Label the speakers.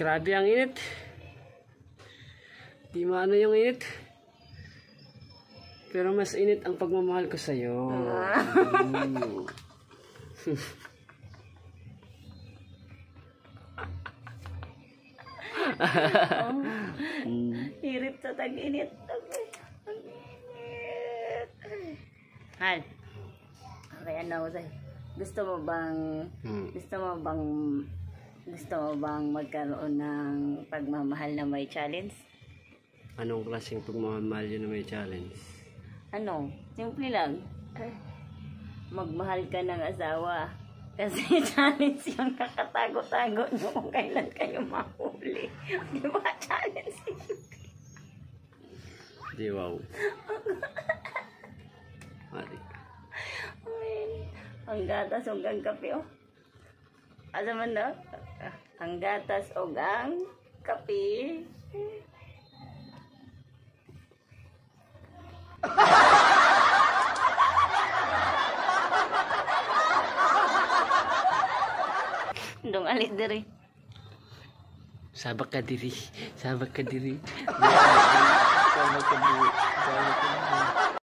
Speaker 1: Grabe ang init. Di maano yung init. Pero mas init ang pagmamahal ko sa'yo.
Speaker 2: Hirit sa tag-init. Hal. Okay, ano sa'yo? Gusto mo bang magkaroon ng pagmamahal na may challenge?
Speaker 1: Anong klaseng pagmamahal yun na may challenge?
Speaker 2: Ano? Simple lang. Magmahal ka ng asawa. Kasi challenge yung kakatago-tago nyo kung kailan kayo mahuli. Di ba challenge?
Speaker 1: Di wow. Mari.
Speaker 2: Ang gatas o ang kape, oh. Asa man na? Ang gatas o ang kape. Dong alit diri.
Speaker 1: Sabak ka diri. Sabak ka diri. Sabak ka diri. Sabak ka diri.